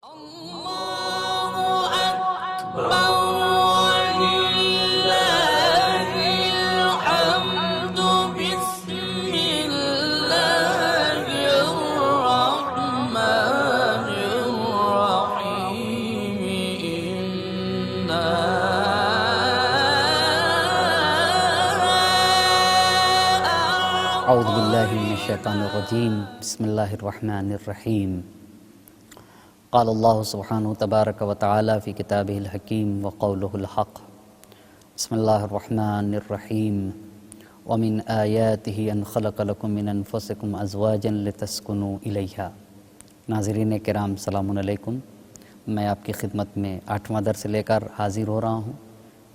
اعوذ باللہ من الشیطان الرجیم بسم اللہ الرحمن الرحیم قال اللہ سبحانہ تبارک و تعالی فی کتابہ الحکیم وقولہ الحق بسم اللہ الرحمن الرحیم ومن آیاتہ ان خلق لکم من انفسکم ازواجا لتسکنوا الیہا۔ ناظرین کرام سلام علیکم، میں آپ کی خدمت میں 8واں درس لے کر حاضر ہو رہا ہوں۔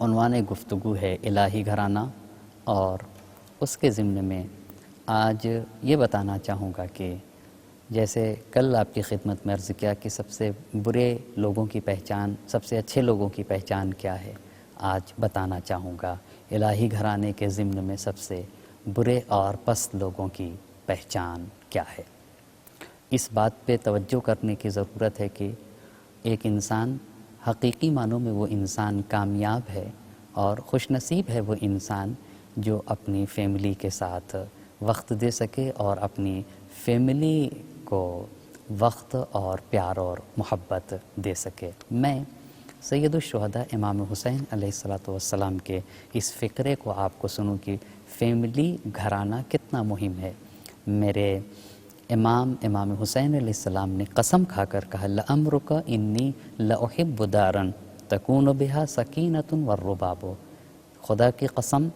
عنوان گفتگو ہے الہی گھرانہ، اور اس کے ضمن میں آج یہ بتانا چاہوں گا کہ جیسے کل آپ کی خدمت میں عرض کیا کہ سب سے برے لوگوں کی پہچان، سب سے اچھے لوگوں کی پہچان کیا ہے، آج بتانا چاہوں گا الہی گھرانے کے ضمن میں سب سے برے اور پست لوگوں کی پہچان کیا ہے۔ اس بات پہ توجہ کرنے کی ضرورت ہے کہ ایک انسان حقیقی معنوں میں وہ انسان کامیاب ہے اور خوش نصیب ہے وہ انسان جو اپنی فیملی کے ساتھ وقت دے سکے اور اپنی فیملی کو وقت اور پیار اور محبت دے سکے۔ میں سید الشہداء امام حسین علیہ السلام کے اس فقرے کو آپ کو سنوں کہ فیملی گھرانہ کتنا مہم ہے۔ میرے امام حسین علیہ السلام نے قسم کھا کر کہا لَأَمْرُكَ إِنِّي لَأُحِبُّ دَارًا تَكُونُ بِهَا سَكِينَةٌ وَالرُّبَابُ۔ خدا کی قسم،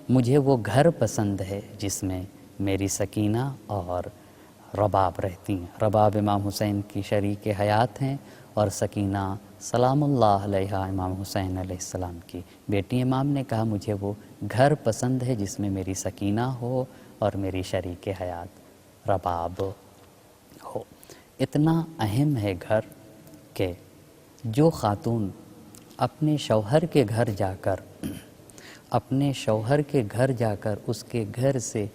مجھے وہ گھر پسند ہے جس میں میری سکینہ اور رباب رہتی ہیں۔ رباب امام حسین کی شریک حیات ہیں اور سکینہ سلام اللہ علیہ امام حسین علیہ السلام کی بیٹی۔ امام نے کہا مجھے وہ گھر پسند ہے جس میں میری سکینہ ہو اور میری شریک حیات رباب ہو۔ اتنا اہم ہے گھر کہ جو خاتون اپنے شوہر کے گھر جا کر اس کے گھر سے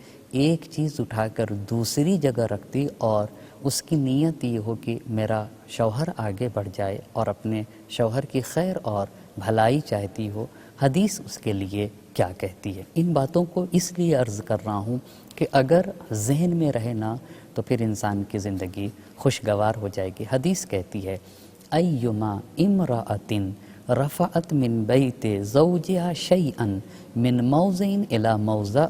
ایک چیز اٹھا کر دوسری جگہ رکھتی اور اس کی نیت یہ ہو کہ میرا شوہر آگے بڑھ جائے اور اپنے شوہر کی خیر اور بھلائی چاہتی ہو، حدیث اس کے لیے کیا کہتی ہے۔ ان باتوں کو اس لیے عرض کر رہا ہوں کہ اگر ذہن میں رہے نا تو پھر انسان کی زندگی خوشگوار ہو جائے گی۔ حدیث کہتی ہے ایما امرأۃ رفعت من بیت زوجها شیئا من موضع الى موضع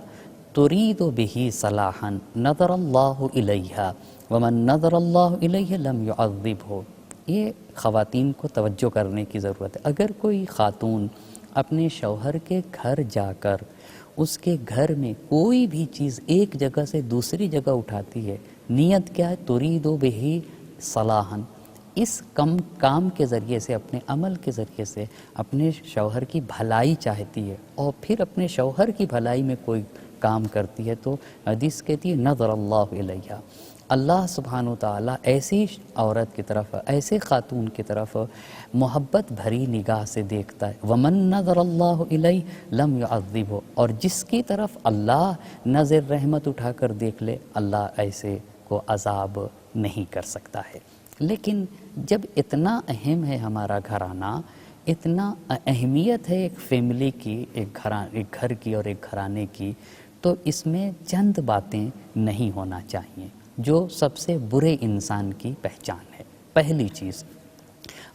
ترید به صلاحا نظر اللہ الیہا ومن نظر اللہ الیہ لم یعذبہ۔ یہ خواتین کو توجہ کرنے کی ضرورت ہے۔ اگر کوئی خاتون اپنے شوہر کے گھر جا کر اس کے گھر میں کوئی بھی چیز ایک جگہ سے دوسری جگہ اٹھاتی ہے، نیت کیا ہے؟ ترید به صلاحا، اس کام کے ذریعے سے، اپنے عمل کے ذریعے سے اپنے شوہر کی بھلائی چاہتی ہے اور پھر اپنے شوہر کی بھلائی میں کوئی کام کرتی ہے تو حدیث کہتی ہے نظر اللہ علیہ، اللہ سبحانہ وتعالی ایسی عورت کی طرف، ایسے خاتون کی طرف محبت بھری نگاہ سے دیکھتا ہے۔ ومن نظر اللہ علیہ لم یعذبہ، اور جس کی طرف اللہ نظر رحمت اٹھا کر دیکھ لے، اللہ ایسے کو عذاب نہیں کر سکتا ہے۔ لیکن جب اتنا اہم ہے ہمارا گھرانہ، اتنا اہمیت ہے ایک فیملی کی، ایک گھر کی اور ایک گھرانے کی، تو اس میں چند باتیں نہیں ہونا چاہیے جو سب سے برے انسان کی پہچان ہے۔ پہلی چیز،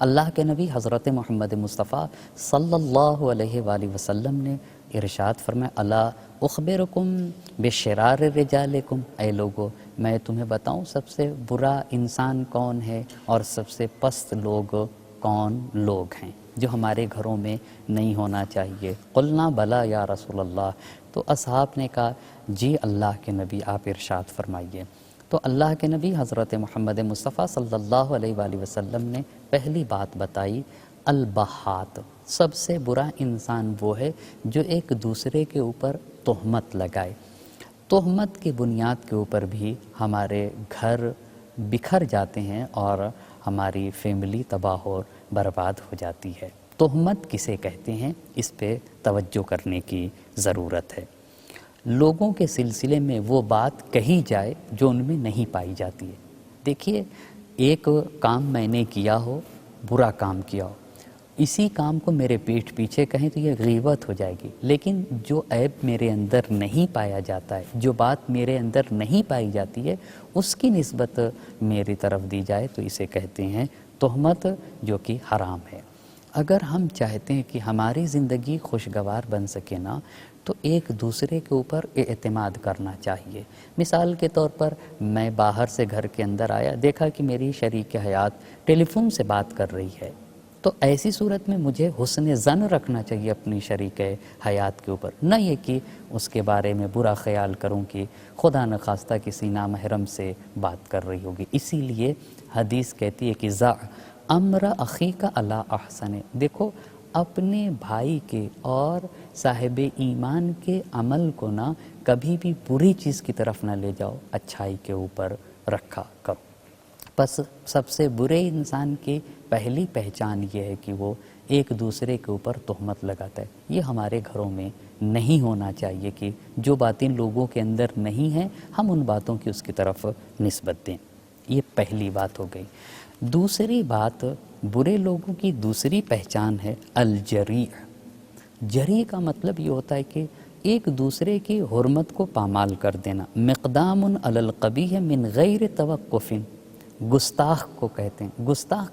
اللہ کے نبی حضرت محمد مصطفیٰ صلی اللہ علیہ وآلہ وسلم نے ارشاد فرمایا الا اخبرکم بشرار رجالکم، اے لوگو میں تمہیں بتاؤں سب سے برا انسان کون ہے اور سب سے پست لوگ کون لوگ ہیں جو ہمارے گھروں میں نہیں ہونا چاہیے۔ قلنا بلا یا رسول اللہ، تو اصحاب نے کہا جی اللہ کے نبی آپ ارشاد فرمائیے۔ تو اللہ کے نبی حضرت محمد مصطفیٰ صلی اللہ علیہ وآلہ وسلم نے پہلی بات بتائی البہات، سب سے برا انسان وہ ہے جو ایک دوسرے کے اوپر تہمت لگائے۔ تہمت کی بنیاد کے اوپر بھی ہمارے گھر بکھر جاتے ہیں اور ہماری فیملی تباہ اور برباد ہو جاتی ہے۔ تہمت کسے کہتے ہیں، اس پہ توجہ کرنے کی ضرورت ہے۔ لوگوں کے سلسلے میں وہ بات کہی جائے جو ان میں نہیں پائی جاتی ہے۔ دیکھیے ایک کام میں نے کیا ہو، برا کام کیا ہو، اسی کام کو میرے پیٹھ پیچھے کہیں تو یہ غیبت ہو جائے گی. لیکن جو عیب میرے اندر نہیں پایا جاتا ہے، جو بات میرے اندر نہیں پائی جاتی ہے، اس کی نسبت میری طرف دی جائے تو اسے کہتے ہیں تہمت، جو کہ حرام ہے. اگر ہم چاہتے ہیں کہ ہماری زندگی خوشگوار بن سکے نا، تو ایک دوسرے کے اوپر اعتماد کرنا چاہیے. مثال کے طور پر میں باہر سے گھر کے اندر آیا، دیکھا کہ میری شریک حیات ٹیلی فون سے بات کر رہی ہے، تو ایسی صورت میں مجھے حسن ظن رکھنا چاہیے اپنی شریک حیات کے اوپر، نہ یہ کہ اس کے بارے میں برا خیال کروں کہ خدا نخواستہ کسی نامحرم سے بات کر رہی ہوگی. اسی لیے حدیث کہتی ہے کہ ضع امر اخیک علی احسن، دیکھو اپنے بھائی کے اور صاحب ایمان کے عمل کو نہ کبھی بھی بری چیز کی طرف نہ لے جاؤ، اچھائی کے اوپر رکھا کرو. بس سب سے برے انسان کی پہلی پہچان یہ ہے کہ وہ ایک دوسرے کے اوپر تہمت لگاتا ہے. یہ ہمارے گھروں میں نہیں ہونا چاہیے کہ جو باتیں لوگوں کے اندر نہیں ہیں ہم ان باتوں کی اس کی طرف نسبت دیں. یہ پہلی بات ہو گئی. دوسری بات، برے لوگوں کی دوسری پہچان ہے الجریح. جریح کا مطلب یہ ہوتا ہے کہ ایک دوسرے کی حرمت کو پامال کر دینا. مقدام علی القبیح من غیر توقف، گستاخ کو کہتے ہیں. گستاخ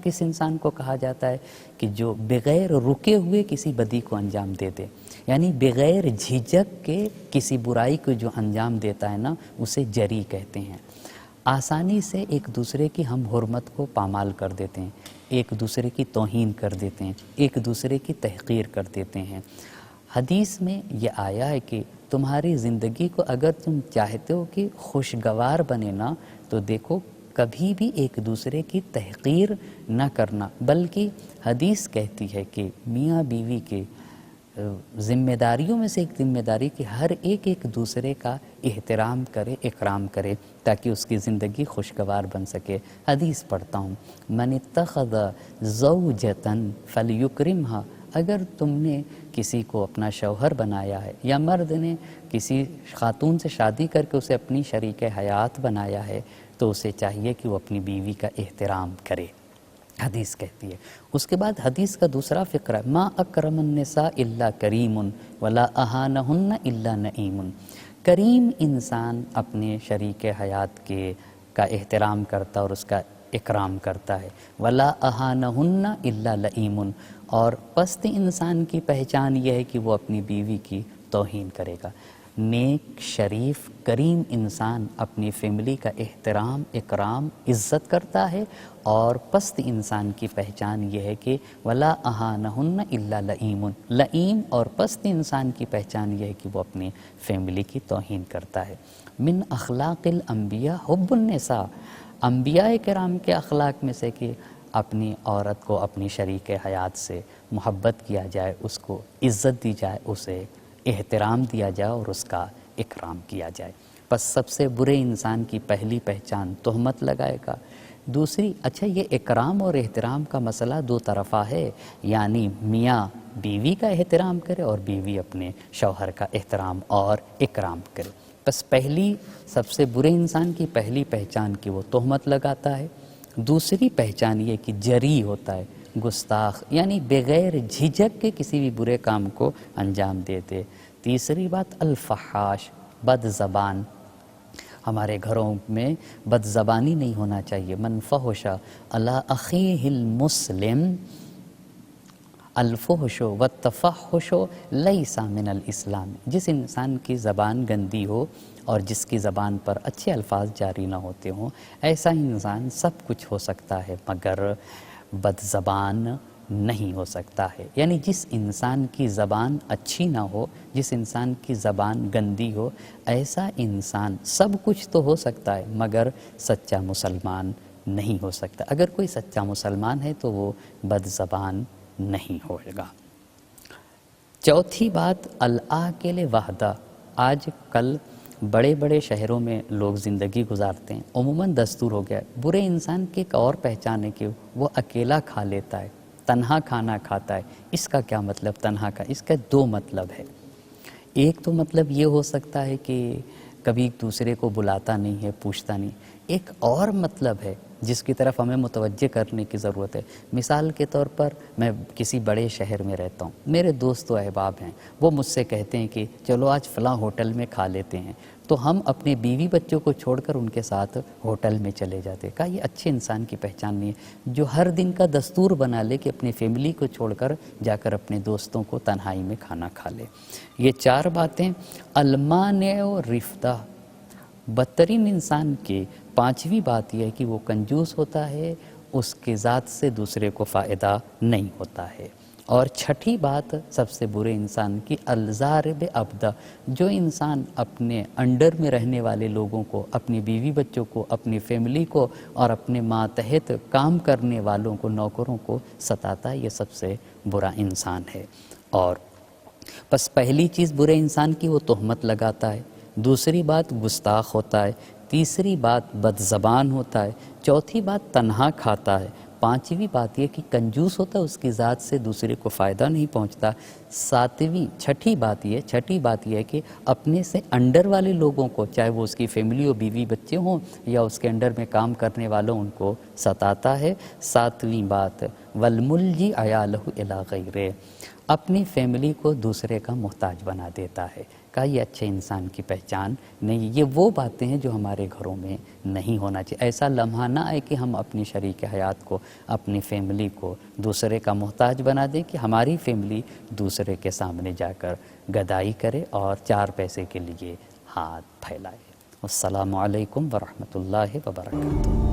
کس انسان کو کہا جاتا ہے کہ جو بغیر رکے ہوئے کسی بدی کو انجام دے دے، یعنی بغیر جھجک کے کسی برائی کو جو انجام دیتا ہے نا، اسے جری کہتے ہیں. آسانی سے ایک دوسرے کی ہم حرمت کو پامال کر دیتے ہیں، ایک دوسرے کی توہین کر دیتے ہیں، ایک دوسرے کی تحقیر کر دیتے ہیں. حدیث میں یہ آیا ہے کہ تمہاری زندگی کو اگر تم چاہتے ہو کہ خوشگوار بنے نا، تو دیکھو کبھی بھی ایک دوسرے کی تحقیر نہ کرنا. بلکہ حدیث کہتی ہے کہ میاں بیوی کے ذمہ داریوں میں سے ایک ذمہ داری کہ ہر ایک دوسرے کا احترام کرے، اکرام کرے، تاکہ اس کی زندگی خوشگوار بن سکے. حدیث پڑھتا ہوں، من اتخذ زوجۃ فلیکرمھا، اگر تم نے کسی کو اپنا شوہر بنایا ہے یا مرد نے کسی خاتون سے شادی کر کے اسے اپنی شریک حیات بنایا ہے، تو اسے چاہیے کہ وہ اپنی بیوی کا احترام کرے. حدیث کہتی ہے. اس کے بعد حدیث کا دوسرا فقرہ، ما اکرم النساء الا کریم ولا اہانہن الا نعیم. کریم انسان اپنے شریک حیات کا احترام کرتا اور اس کا اکرام کرتا ہے. ولا اہانہن الا لئیم، اور پست انسان کی پہچان یہ ہے کہ وہ اپنی بیوی کی توہین کرے گا. نیک، شریف، کریم انسان اپنی فیملی کا احترام، اکرام، عزت کرتا ہے. اور پست انسان کی پہچان یہ ہے کہ ولا اہانہن الا لئیم. لئیم اور پست انسان کی پہچان یہ ہے کہ وہ اپنی فیملی کی توہین کرتا ہے. من اخلاق الانبیاء حب النساء، انبیاء کرام کے اخلاق میں سے کہ اپنی عورت کو اپنی شریک حیات سے محبت کیا جائے، اس کو عزت دی جائے، اسے احترام دیا جائے اور اس کا اکرام کیا جائے. بس سب سے برے انسان کی پہلی پہچان تہمت لگائے گا. دوسری، اچھا یہ اکرام اور احترام کا مسئلہ دو طرفہ ہے، یعنی میاں بیوی کا احترام کرے اور بیوی اپنے شوہر کا احترام اور اکرام کرے. بس پہلی سب سے برے انسان کی پہلی پہچان کی وہ تہمت لگاتا ہے. دوسری پہچان یہ کہ جری ہوتا ہے، گستاخ، یعنی بغیر جھجک کے کسی بھی برے کام کو انجام دیتے. تیسری بات الفحاش، بد زبان. ہمارے گھروں میں بد زبانی نہیں ہونا چاہیے. من فحش علی اخیہ المسلم الفحش والتفحش لیس من الاسلام. جس انسان کی زبان گندی ہو اور جس کی زبان پر اچھے الفاظ جاری نہ ہوتے ہوں، ایسا انسان سب کچھ ہو سکتا ہے مگر بد زبان نہیں ہو سکتا ہے. یعنی جس انسان کی زبان اچھی نہ ہو، جس انسان کی زبان گندی ہو، ایسا انسان سب کچھ تو ہو سکتا ہے مگر سچا مسلمان نہیں ہو سکتا. اگر کوئی سچا مسلمان ہے تو وہ بد زبان نہیں ہوگا. چوتھی بات العاقل وحدہ. آج کل بڑے بڑے شہروں میں لوگ زندگی گزارتے ہیں، عموماً دستور ہو گیا ہے. برے انسان کی ایک اور پہچان ہے کہ وہ اکیلا کھا لیتا ہے، تنہا کھانا کھاتا ہے. اس کا کیا مطلب تنہا کا؟ اس کا دو مطلب ہے. ایک تو مطلب یہ ہو سکتا ہے کہ کبھی ایک دوسرے کو بلاتا نہیں ہے، پوچھتا نہیں۔ ایک اور مطلب ہے جس کی طرف ہمیں متوجہ کرنے کی ضرورت ہے۔ مثال کے طور پر میں کسی بڑے شہر میں رہتا ہوں، میرے دوست و احباب ہیں، وہ مجھ سے کہتے ہیں کہ چلو آج فلاں ہوٹل میں کھا لیتے ہیں، تو ہم اپنے بیوی بچوں کو چھوڑ کر ان کے ساتھ ہوٹل میں چلے جاتے ہیں۔ کہا یہ اچھے انسان کی پہچان نہیں ہے جو ہر دن کا دستور بنا لے کہ اپنی فیملی کو چھوڑ کر جا کر اپنے دوستوں کو تنہائی میں کھانا کھا لے۔ یہ 4 باتیں المانع و رفدہ، بدترین انسان کی 5ویں بات یہ ہے کہ وہ کنجوس ہوتا ہے، اس کے ذات سے دوسرے کو فائدہ نہیں ہوتا ہے۔ اور 6ٹھی بات سب سے برے انسان کی الضارب ابدا، جو انسان اپنے انڈر میں رہنے والے لوگوں کو، اپنی بیوی بچوں کو، اپنی فیملی کو اور اپنے ماتحت کام کرنے والوں کو، نوکروں کو ستاتا ہے، یہ سب سے برا انسان ہے۔ اور بس پہلی چیز برے انسان کی وہ تہمت لگاتا ہے، دوسری بات گستاخ ہوتا ہے، تیسری بات بد زبان ہوتا ہے، چوتھی بات تنہا کھاتا ہے، 5ویں بات یہ کہ کنجوس ہوتا ہے، اس کی ذات سے دوسرے کو فائدہ نہیں پہنچتا، چھٹی بات یہ ہے کہ اپنے سے انڈر والے لوگوں کو، چاہے وہ اس کی فیملی ہو، بیوی بچے ہوں یا اس کے انڈر میں کام کرنے والوں، ان کو ستاتا ہے۔ 7ویں بات والملجی عیالہ الی غیرہ، اپنی فیملی کو دوسرے کا محتاج بنا دیتا ہے۔ کہا یہ اچھے انسان کی پہچان نہیں، یہ وہ باتیں ہیں جو ہمارے گھروں میں نہیں ہونا چاہیے۔ ایسا لمحہ نہ آئے کہ ہم اپنی شریک حیات کو، اپنی فیملی کو دوسرے کا محتاج بنا دیں، کہ ہماری فیملی دوسرے کے سامنے جا کر گدائی کرے اور 4 پیسے کے لیے ہاتھ پھیلائے۔ السلام علیکم ورحمۃ اللہ وبرکاتہ۔